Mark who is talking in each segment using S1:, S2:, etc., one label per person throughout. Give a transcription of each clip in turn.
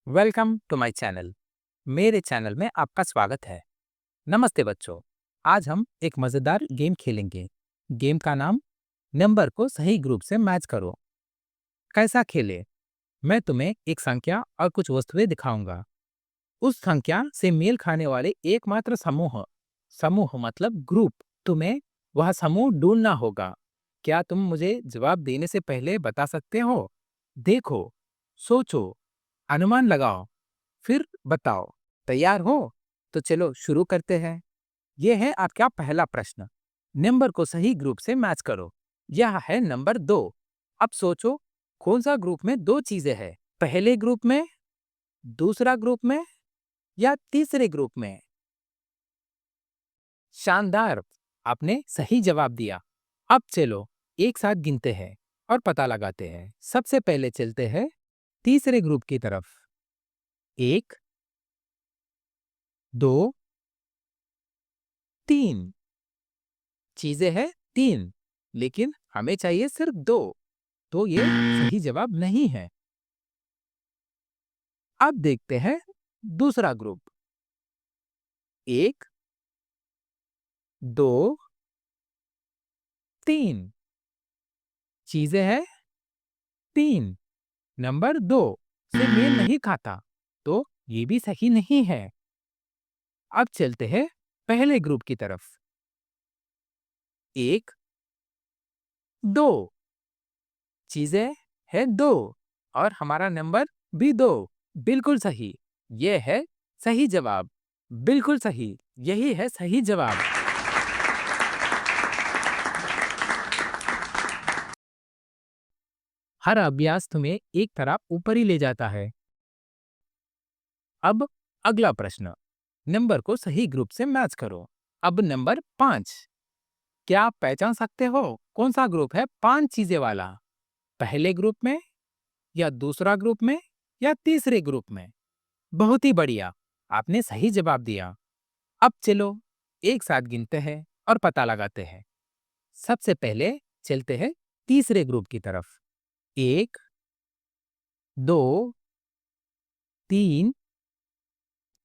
S1: Welcome to my channel. मेरे channel में आपका स्वागत है। नमस्ते बच्चों। आज हम एक मजेदार गेम खेलेंगे। गेम का नाम नंबर को सही ग्रुप से मैच करो। कैसा खेले? मैं तुम्हें एक संख्या और कुछ वस्तुएं दिखाऊंगा। उस संख्या से मेल खाने वाले एकमात्र समूह समूह मतलब ग्रुप, तुम्हें वह समूह ढूंढना होगा। क्या तुम मुझे जवाब देने से पहले बता सकते हो? देखो, सोचो, अनुमान लगाओ, फिर बताओ। तैयार हो? तो चलो शुरू करते हैं। यह है आपका पहला प्रश्न। नंबर को सही ग्रुप से मैच करो। यह है नंबर 2। अब सोचो, कौन सा ग्रुप में दो चीजें हैं? पहले ग्रुप में, दूसरा ग्रुप में या तीसरे ग्रुप में? शानदार! आपने सही जवाब दिया। अब चलो एक साथ गिनते हैं और पता लगाते हैं। सबसे पहले चलते हैं तीसरे ग्रुप की तरफ। 1, 2, 3 चीजें हैं 3, लेकिन हमें चाहिए सिर्फ 2, तो ये सही जवाब नहीं है। अब देखते हैं दूसरा ग्रुप। 1, 2, 3 चीजें हैं 3, नंबर 2 से मेल नहीं खाता, तो ये भी सही नहीं है। अब चलते हैं पहले ग्रुप की तरफ। 1, 2 चीजें है 2 और हमारा नंबर भी 2। बिल्कुल सही। ये है सही जवाब। बिल्कुल सही। यही है सही जवाब। हर अभ्यास तुम्हें एक तरफ ऊपर ही ले जाता है। अब अगला प्रश्न। नंबर को सही ग्रुप से मैच करो। अब नंबर 5। क्या आप पहचान सकते हो कौन सा ग्रुप है 5 चीजें वाला? पहले ग्रुप में या दूसरा ग्रुप में या तीसरे ग्रुप में? बहुत ही बढ़िया। आपने सही जवाब दिया। अब चलो एक साथ गिनते हैं और पता लगाते हैं। सबसे पहले चलते हैं तीसरे ग्रुप की तरफ। 1, 2, 3,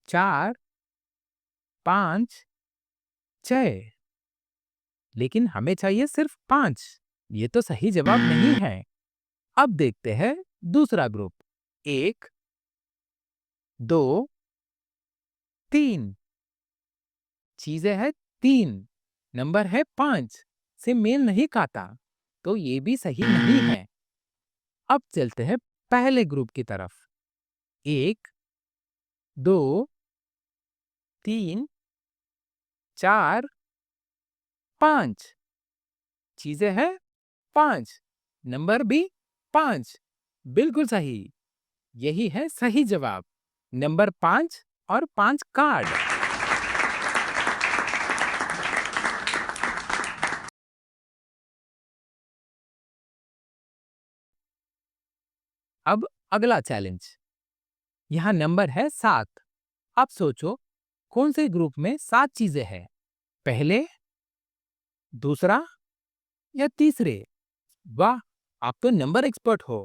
S1: 4, 5, 6 लेकिन हमें चाहिए सिर्फ 5। ये तो सही जवाब नहीं है। अब देखते हैं दूसरा ग्रुप। 1, 2, 3 चीजें हैं 3, नंबर है 5 से मेल नहीं खाता, तो ये भी सही नहीं है। अब चलते हैं पहले ग्रुप की तरफ। 1, 2, 3, 4, 5 चीजें हैं 5, नंबर भी 5। बिल्कुल सही। यही है सही जवाब। नंबर 5 और 5 कार्ड। अब अगला चैलेंज। यहाँ नंबर है 7। अब सोचो, कौन से ग्रुप में 7 चीजें हैं? पहले, दूसरा या तीसरे? वाह, आप तो नंबर एक्सपर्ट हो।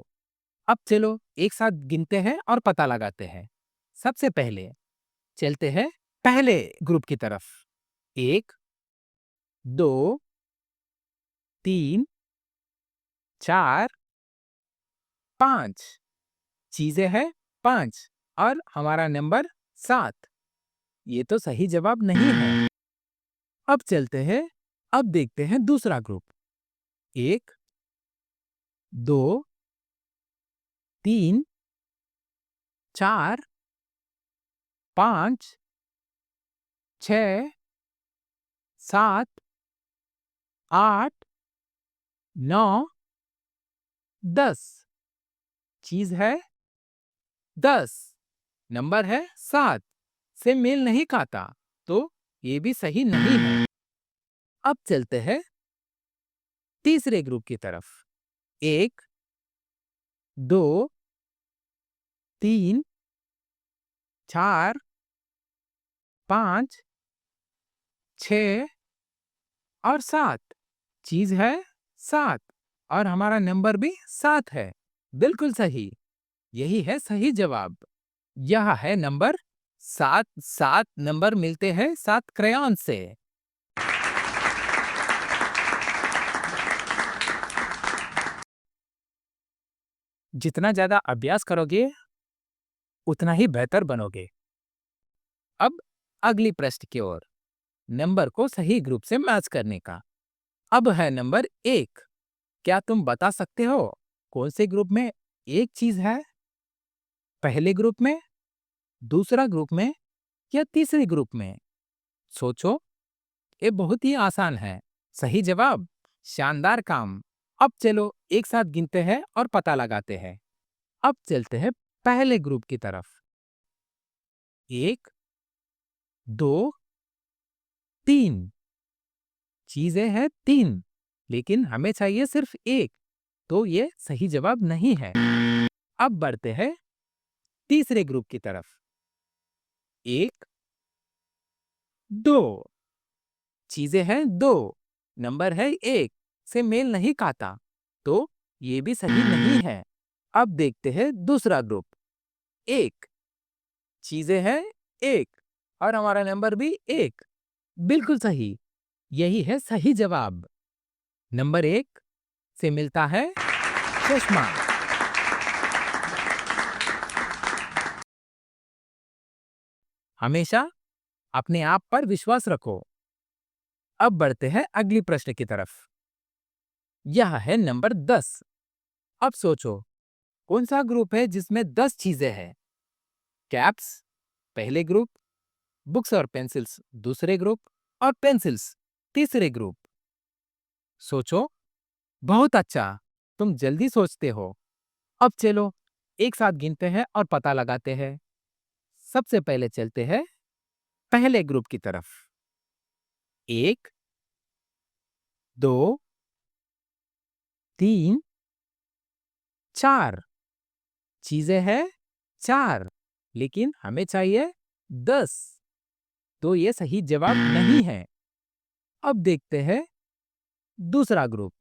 S1: अब चलो एक साथ गिनते हैं और पता लगाते हैं। सबसे पहले चलते हैं पहले ग्रुप की तरफ। 1, 2, 3, 4, 5 चीजें हैं 5 और हमारा नंबर 7। ये तो सही जवाब नहीं है। अब चलते हैं, अब देखते हैं दूसरा ग्रुप। 1, 2, 3, 4, 5, 6, 7, 8, 9, 10 चीज है 10, नंबर है 7 से मेल नहीं खाता, तो ये भी सही नहीं है। अब चलते हैं तीसरे ग्रुप की तरफ। 1, 2, 3, 4, 5, 6 और 7 चीज है 7 और हमारा नंबर भी 7 है। बिल्कुल सही। यही है सही जवाब। यह है नंबर 7। 7 नंबर मिलते हैं 7 क्रेयॉन से। जितना ज्यादा अभ्यास करोगे उतना ही बेहतर बनोगे। अब अगली प्रश्न की ओर, नंबर को सही ग्रुप से मैच करने का। अब है नंबर 1। क्या तुम बता सकते हो कौन से ग्रुप में एक चीज है? पहले ग्रुप में, दूसरा ग्रुप में या तीसरे ग्रुप में? सोचो, ये बहुत ही आसान है। सही जवाब, शानदार काम। अब चलो एक साथ गिनते हैं और पता लगाते हैं। अब चलते हैं पहले ग्रुप की तरफ। 1, 2, 3 चीजें हैं 3, लेकिन हमें चाहिए सिर्फ एक, तो ये सही जवाब नहीं है। अब बढ़ते हैं तीसरे ग्रुप की तरफ। 1, 2 चीजें हैं 2, नंबर है 1 से मेल नहीं खाता, तो ये भी सही नहीं है। अब देखते हैं दूसरा ग्रुप। 1 चीजें हैं 1 और हमारा नंबर भी 1, बिल्कुल सही। यही है सही जवाब। नंबर 1 से मिलता है चश्मा। हमेशा अपने आप पर विश्वास रखो। अब बढ़ते हैं अगली प्रश्न की तरफ। यह है नंबर 10। अब सोचो, कौन सा ग्रुप है जिसमें 10 चीजें हैं? कैप्स पहले ग्रुप, बुक्स और पेंसिल्स दूसरे ग्रुप और पेंसिल्स तीसरे ग्रुप। सोचो, बहुत अच्छा, तुम जल्दी सोचते हो। अब चलो एक साथ गिनते हैं और पता लगाते हैं। सबसे पहले चलते हैं पहले ग्रुप की तरफ। 1, 2, 3, 4 चीजें हैं 4, लेकिन हमें चाहिए 10, तो ये सही जवाब नहीं है। अब देखते हैं दूसरा ग्रुप।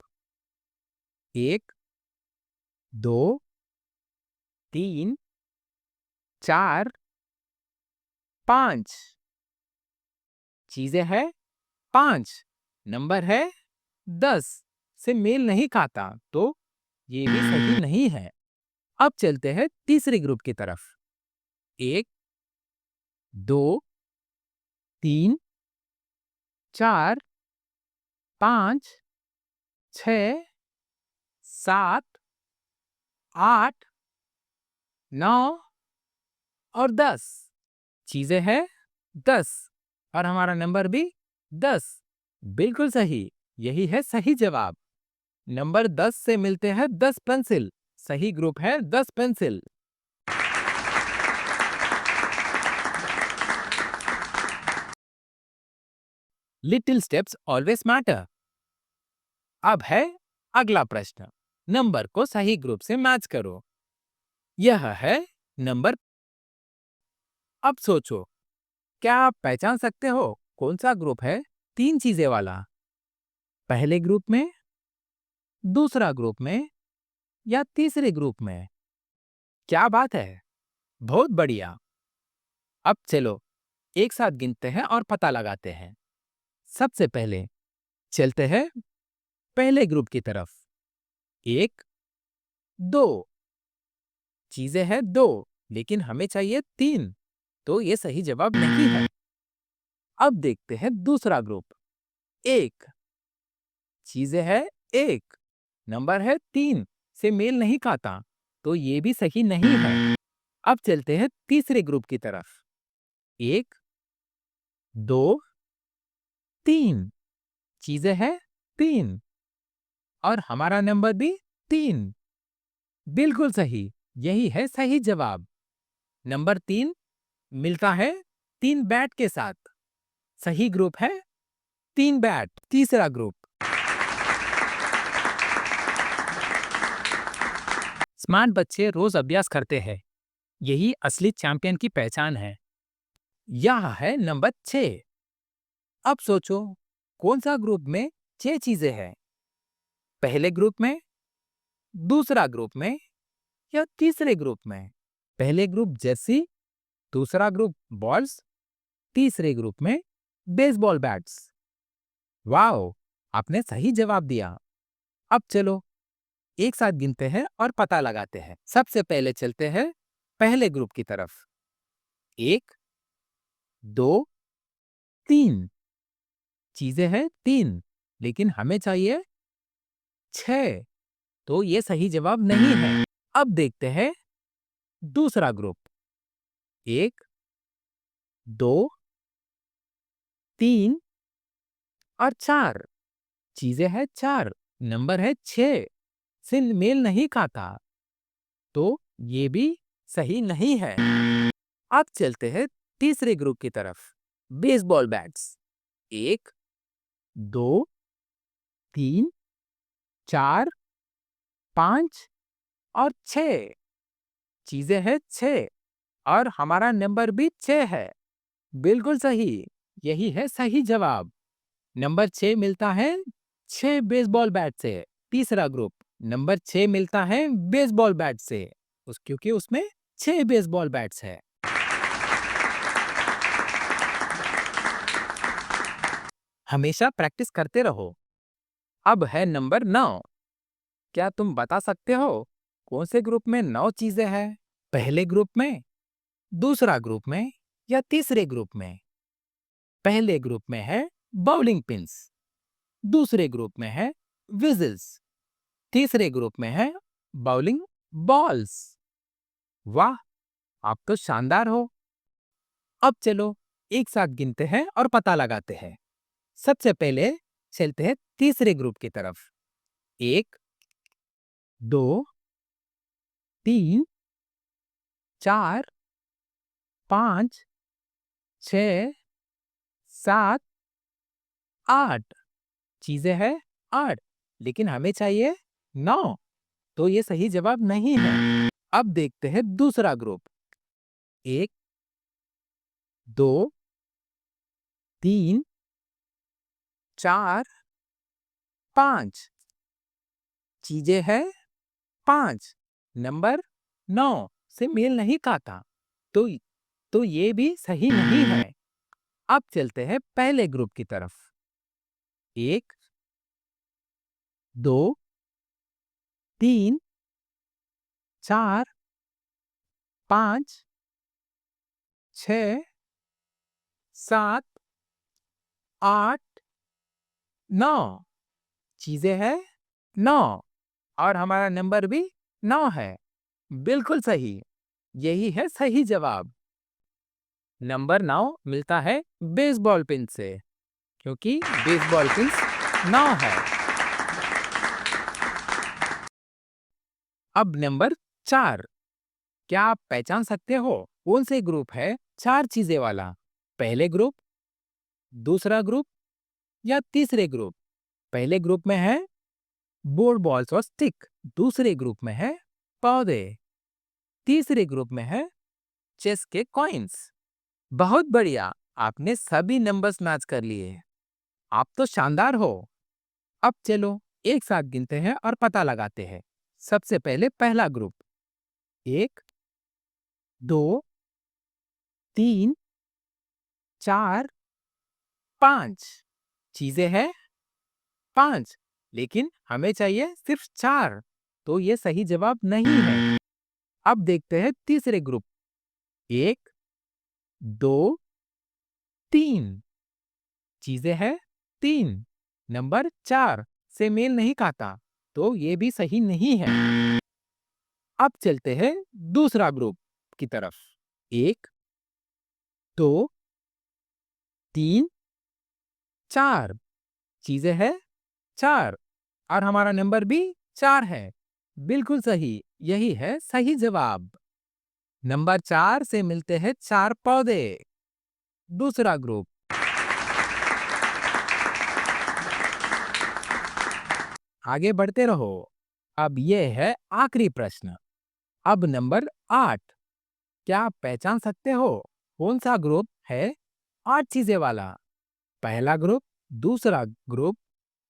S1: 1, 2, 3, 4, 5 चीजें हैं 5, नंबर है 10 से मेल नहीं खाता, तो ये भी सही नहीं है। अब चलते हैं तीसरे ग्रुप की तरफ। 1, 2, 3, 4, 5, 6, 7, 8, 9 और 10 चीजें हैं 10 और हमारा नंबर भी 10, बिल्कुल सही। यही है सही जवाब। नंबर 10 से मिलते हैं 10 पेंसिल। सही ग्रुप है 10 pencil. Little steps always matter. अब है अगला प्रश्न। नंबर को सही ग्रुप से मैच करो। यह है नंबर। अब सोचो, क्या आप पहचान सकते हो कौन सा ग्रुप है 3 चीजें वाला? पहले ग्रुप में, दूसरा ग्रुप में या तीसरे ग्रुप में? क्या बात है, बहुत बढ़िया। अब चलो एक साथ गिनते हैं और पता लगाते हैं। सबसे पहले चलते हैं पहले ग्रुप की तरफ। 1, 2 चीजें हैं 2, लेकिन हमें चाहिए 3, तो ये सही जवाब नहीं है। अब देखते हैं दूसरा ग्रुप। 1 चीजें हैं 1, नंबर है 3 से मेल नहीं खाता, तो ये भी सही नहीं है। अब चलते हैं तीसरे ग्रुप की तरफ। 1, 2, 3 चीजें हैं 3 और हमारा नंबर भी 3, बिल्कुल सही। यही है सही जवाब। नंबर 3 मिलता है 3 बैट के साथ। सही ग्रुप है 3 बैट, तीसरा ग्रुप। स्मार्ट बच्चे रोज अभ्यास करते हैं, यही असली चैंपियन की पहचान है। यह है नंबर 6। अब सोचो, कौन सा ग्रुप में 6 चीजें हैं? पहले ग्रुप में, दूसरा ग्रुप में या तीसरे ग्रुप में? पहले ग्रुप जर्सी दूसरा ग्रुप बॉल्स, तीसरे ग्रुप में बेसबॉल बैट्स। वाओ, आपने सही जवाब दिया। अब चलो एक साथ गिनते हैं और पता लगाते हैं। सबसे पहले चलते हैं पहले ग्रुप की तरफ। 1, 2, 3 चीजें हैं 3, लेकिन हमें चाहिए 6, तो ये सही जवाब नहीं है। अब देखते हैं दूसरा ग्रुप। 1, 2, 3 और 4 चीजें हैं 4, नंबर है 6 से मेल नहीं खाता, तो ये भी सही नहीं है। अब चलते हैं तीसरे ग्रुप की तरफ। Baseball bats. 1, 2, 3, 4, 5 और 6 चीजें हैं 6 और हमारा नंबर भी 6 है। बिल्कुल सही, यही है सही जवाब। नंबर 6 मिलता है 6 बेसबॉल बैट से। तीसरा ग्रुप, नंबर 6 मिलता है बेसबॉल बैट से, क्योंकि उसमें 6 बेसबॉल बैट्स है। हमेशा प्रैक्टिस करते रहो। अब है नंबर 9। क्या तुम बता सकते हो कौन से ग्रुप में 9 चीजें हैं? पहले ग्रुप में, दूसरा ग्रुप में या तीसरे ग्रुप में? पहले ग्रुप में है बाउलिंग पिन्स, दूसरे ग्रुप में है विजल्स, तीसरे ग्रुप में है बाउलिंग बॉल्स। वाह, आप तो शानदार हो। अब चलो एक साथ गिनते हैं और पता लगाते हैं। सबसे पहले चलते हैं तीसरे ग्रुप की तरफ। 1, 2, 3, 4, 5, 6, 7, 8 चीजें हैं 8, लेकिन हमें चाहिए 9, तो ये सही जवाब नहीं है। अब देखते हैं दूसरा ग्रुप। 1, 2, 3, 4, 5 चीजें हैं 5, नंबर 9 से मेल नहीं खाता, तो ये भी सही नहीं है। अब चलते हैं पहले ग्रुप की तरफ। 1, 2, 3, 4, 5, 6, 7, 8, 9 चीजें हैं 9 और हमारा नंबर भी 9 है। बिल्कुल सही, यही है सही जवाब। नंबर 9 मिलता है बेसबॉल पिन से, क्योंकि बेसबॉल पिन्स 9 है। अब नंबर 4। क्या आप पहचान सकते हो कौन से ग्रुप है 4 चीजें वाला? पहले ग्रुप, दूसरा ग्रुप या तीसरे ग्रुप? पहले ग्रुप में है बोर्ड बॉल्स और स्टिक, दूसरे ग्रुप में है पौधे, तीसरे ग्रुप में है चेस के कॉइन्स। बहुत बढ़िया, आपने सभी नंबर्स मैच कर लिए। आप तो शानदार हो। अब चलो एक साथ गिनते हैं और पता लगाते हैं। सबसे पहले पहला ग्रुप। 1, 2, 3, 4, 5 चीजें हैं 5, लेकिन हमें चाहिए सिर्फ 4, तो ये सही जवाब नहीं है। अब देखते हैं तीसरे ग्रुप। 1, 2, 3 चीजें हैं 3, नंबर 4 से मेल नहीं खाता, तो ये भी सही नहीं है। अब चलते हैं दूसरा ग्रुप की तरफ। 1, 2, 3, 4 चीजें हैं 4 और हमारा नंबर भी 4 है। बिल्कुल सही, यही है सही जवाब। नंबर 4 से मिलते हैं 4 पौधे। दूसरा ग्रुप। आगे बढ़ते रहो। अब ये है आखिरी प्रश्न। अब नंबर 8। क्या आप पहचान सकते हो कौन सा ग्रुप है 8 चीजें वाला? पहला ग्रुप, दूसरा ग्रुप,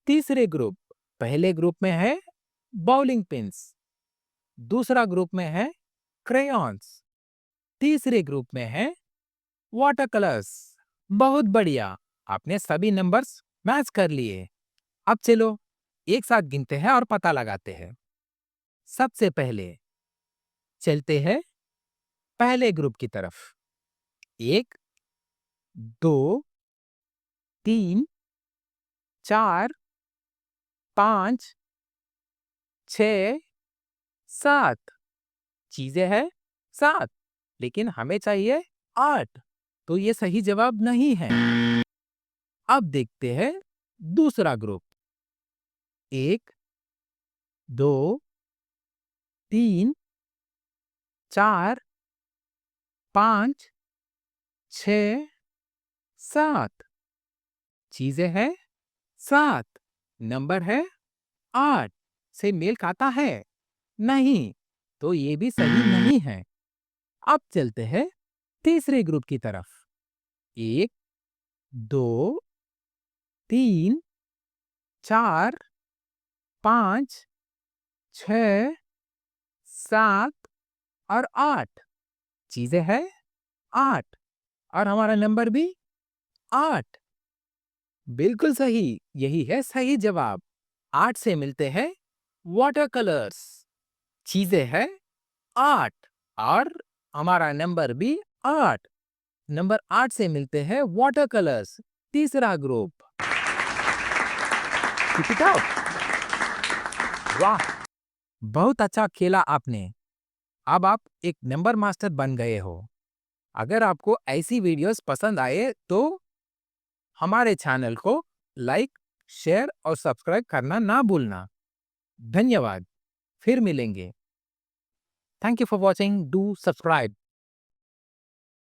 S1: तीसरे ग्रुप। पहले ग्रुप में है बाउलिंग पिन्स, दूसरा ग्रुप में है क्रेयॉन्स, तीसरे ग्रुप में है वाटर कलर्स। बहुत बढ़िया, आपने सभी नंबर्स मैच कर लिए। अब चलो एक साथ गिनते हैं और पता लगाते हैं। सबसे पहले चलते हैं पहले ग्रुप की तरफ। 1, 2, 3, 4, 5, 6, 7 चीजें हैं 7, लेकिन हमें चाहिए 8, तो ये सही जवाब नहीं है। अब देखते हैं दूसरा ग्रुप। 1, 2, 3, 4, 5, 6, 7 चीजें हैं 7, नंबर है 8 से मेल खाता है नहीं, तो ये भी सही नहीं है। अब चलते हैं तीसरे ग्रुप की तरफ। 1, 2, 3, 4, 5, 6, 7 और 8 चीजें हैं 8 और हमारा नंबर भी 8। बिल्कुल सही, यही है सही जवाब। 8 से मिलते हैं वाटर कलर्स, चीजें हैं 8 और हमारा नंबर भी 8। नंबर 8 से मिलते हैं वाटर कलर्स, तीसरा ग्रुप। Keep it up! वाह, बहुत अच्छा खेला आपने। अब आप एक नंबर मास्टर बन गए हो। अगर आपको ऐसी वीडियोस पसंद आए तो हमारे चैनल को लाइक, शेयर और सब्सक्राइब करना ना भूलना। धन्यवाद, फिर मिलेंगे। Thank you for watching, do subscribe.